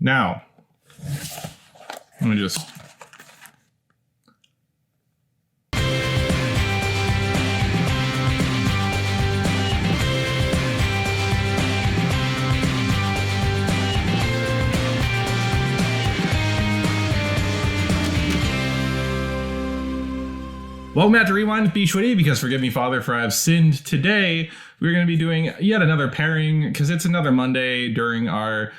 Now, let me just... Welcome back to Rewind with bschwitty, because forgive me, Father, for I have sinned. Today, we're going to be doing yet another pairing, because it's another Monday during our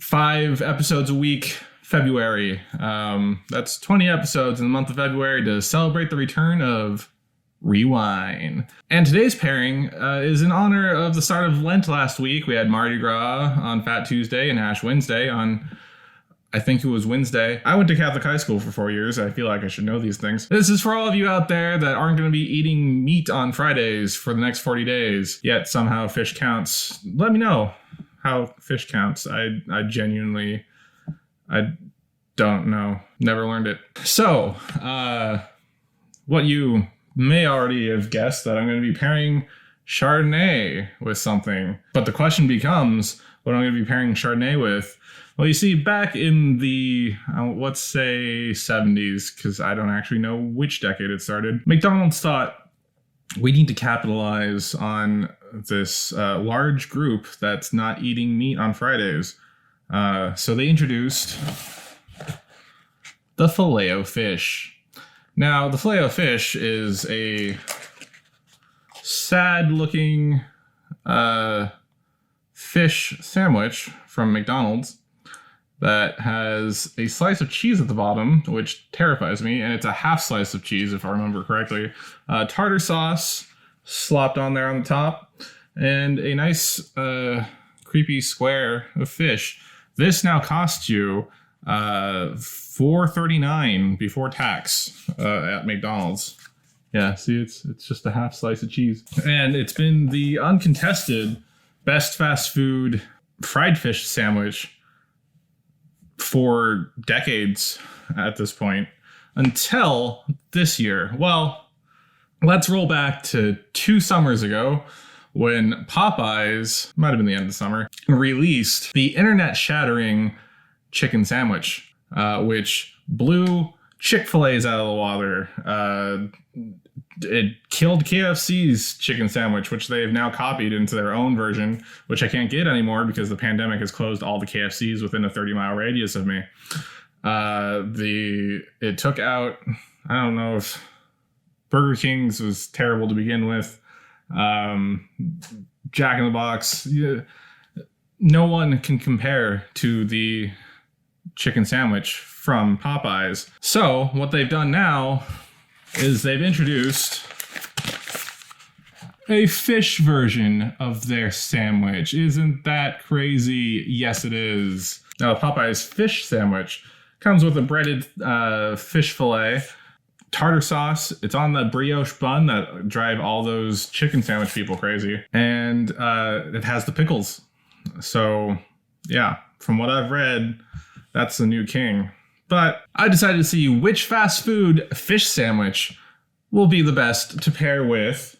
5 episodes a week February. That's 20 episodes in the month of February to celebrate the return of Rewind. And today's pairing is in honor of the start of Lent last week. We had Mardi Gras on Fat Tuesday and Ash Wednesday on... I think it was Wednesday. I went to Catholic high school for 4 years. I feel like I should know these things. This is for all of you out there that aren't going to be eating meat on Fridays for the next 40 days. Yet somehow fish counts. Let me know how fish counts. I genuinely, I don't know. Never learned it. So, what you may already have guessed, that I'm going to be pairing Chardonnay with something. But the question becomes, what I'm going to be pairing Chardonnay with? Well, you see, back in the, let's say 70s, because I don't actually know which decade it started, McDonald's thought we need to capitalize on this large group that's not eating meat on Fridays. So they introduced the Filet-o-Fish. Now, the Filet-o-Fish is a sad-looking fish sandwich from McDonald's that has a slice of cheese at the bottom, which terrifies me, and it's a half slice of cheese, if I remember correctly. Tartar sauce slopped on there on the top, and a nice creepy square of fish. This now costs you $4.39 before tax at McDonald's. Yeah, see, it's just a half slice of cheese. And it's been the uncontested best fast food fried fish sandwich for decades at this point, until this year. Well, let's roll back to 2 summers ago when Popeyes, might have been the end of the summer, released the internet-shattering chicken sandwich, which blew Chick-fil-A's out of the water. It killed KFC's chicken sandwich, which they have now copied into their own version, which I can't get anymore because the pandemic has closed all the KFCs within a 30-mile radius of me. It took out, I don't know if Burger King's was terrible to begin with. Jack in the Box, no one can compare to the chicken sandwich from Popeyes. So what they've done now is they've introduced a fish version of their sandwich. Isn't that crazy? Yes, it is. Now, Popeye's fish sandwich comes with a breaded fish fillet, tartar sauce. It's on the brioche bun that drive all those chicken sandwich people crazy. And it has the pickles. So, yeah, from what I've read, that's the new king. But I decided to see which fast food fish sandwich will be the best to pair with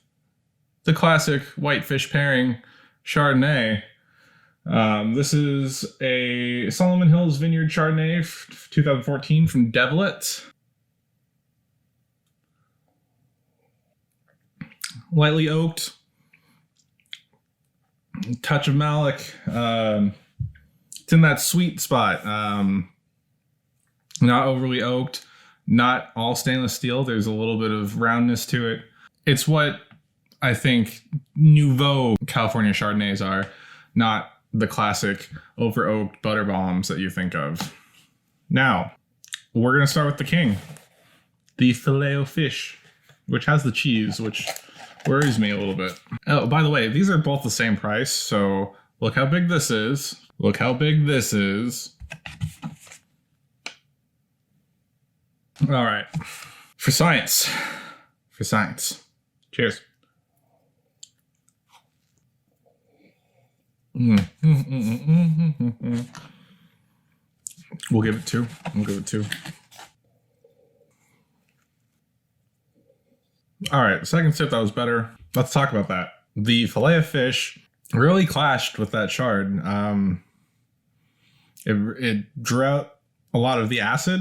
the classic white fish pairing, Chardonnay. This is a Solomon Hills Vineyard Chardonnay 2014 from Deovlet. Lightly oaked. Touch of malic. It's in that sweet spot. Not overly oaked, not all stainless steel. There's a little bit of roundness to it. It's what I think Nouveau California Chardonnays are, not the classic over-oaked butter bombs that you think of. Now, we're going to start with the king, the Filet-o-Fish, which has the cheese, which worries me a little bit. Oh, by the way, these are both the same price, so look how big this is. Look how big this is. All right. For science. For science. Cheers. We'll give it 2. We'll give it 2. All right. The second sip, that was better. Let's talk about that. The Filet-o-Fish really clashed with that chard. It drew out a lot of the acid,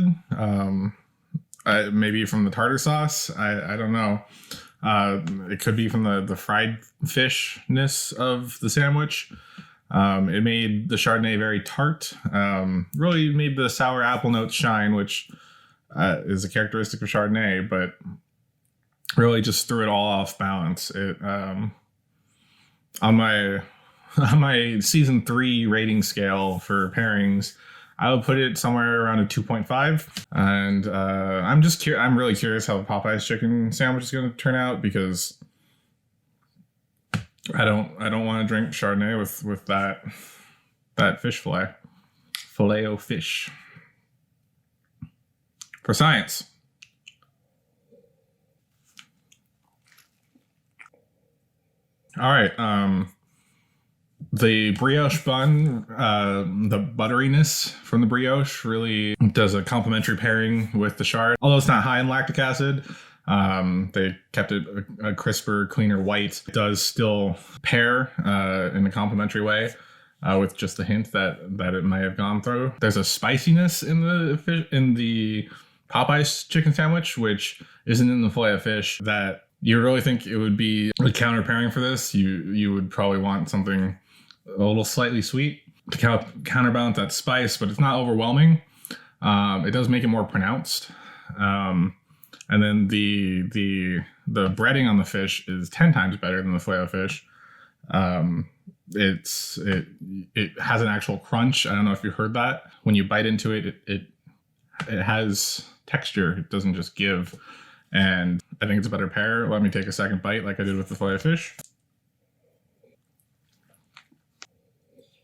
maybe from the tartar sauce. I don't know. It could be from the fried fishness of the sandwich. It made the Chardonnay very tart. Really made the sour apple notes shine, which is a characteristic of Chardonnay, but really just threw it all off balance. It on my season 3 rating scale for pairings, I would put it somewhere around a 2.5. And I'm really curious how the Popeyes chicken sandwich is going to turn out, because I don't want to drink Chardonnay with that fish Filet-o-Fish. For science. All right. The brioche bun, the butteriness from the brioche really does a complementary pairing with the chard. Although it's not high in lactic acid, they kept it a crisper, cleaner white. It does still pair in a complementary way, with just the hint that it might have gone through. There's a spiciness in the Popeyes chicken sandwich, which isn't in the Filet-o-Fish, that you really think it would be a counter pairing for this. You would probably want something a little slightly sweet to counterbalance that spice, but it's not overwhelming. It does make it more pronounced. And then the breading on the fish is 10 times better than the Filet-o-Fish. It has an actual crunch. I don't know if you heard that. When you bite into it, it has texture. It doesn't just give. And I think it's a better pair. Let me take a second bite like I did with the Filet-o-Fish.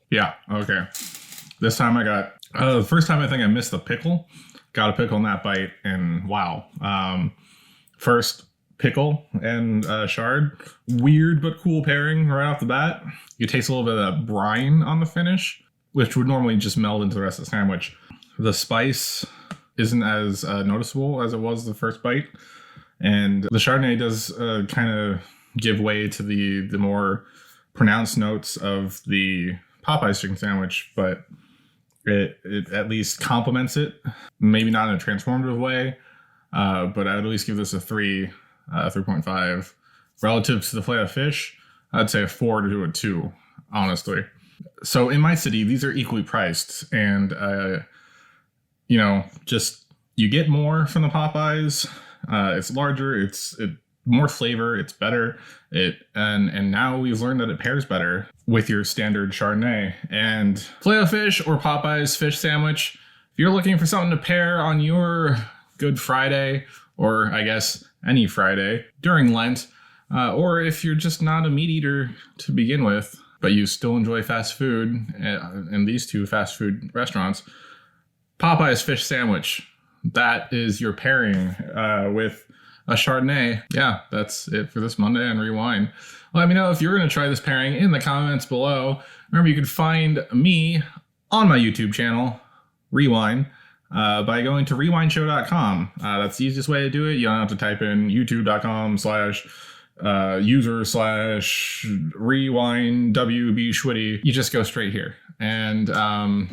Yeah, okay. This time I got, the first time I think I missed the pickle. Got a pickle in that bite, and wow. First, pickle and chard. Weird but cool pairing right off the bat. You taste a little bit of that brine on the finish, which would normally just meld into the rest of the sandwich. The spice isn't as noticeable as it was the first bite. And the Chardonnay does kind of give way to the more pronounced notes of the Popeyes chicken sandwich, but it at least complements it. Maybe not in a transformative way, but I would at least give this a 3.5. Relative to the Filet-o-Fish, I'd say a 4 to a 2, honestly. So in my city, these are equally priced, and just you get more from the Popeyes. It's larger, it's more flavor, it's better. And now we've learned that it pairs better with your standard Chardonnay. And Filet-o-Fish or Popeyes fish sandwich, if you're looking for something to pair on your Good Friday, or I guess any Friday during Lent, or if you're just not a meat eater to begin with, but you still enjoy fast food, and these two fast food restaurants, Popeyes fish sandwich, that is your pairing with a Chardonnay. Yeah, that's it for this Monday on Rewind. Let me know if you're going to try this pairing in the comments below. Remember, you can find me on my YouTube channel, Rewind, by going to rewindshow.com. That's the easiest way to do it. You don't have to type in youtube.com/user/rewind bschwitty. You just go straight here. And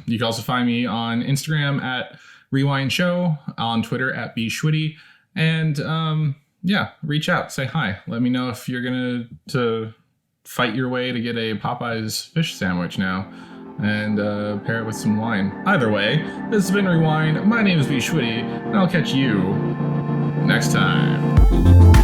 you can also find me on Instagram at Rewind Show, on Twitter at bschwitty. And reach out, say hi. Let me know if you're gonna fight your way to get a Popeyes fish sandwich now, and pair it with some wine. Either way, this has been Rewind. My name is bschwitty, and I'll catch you next time.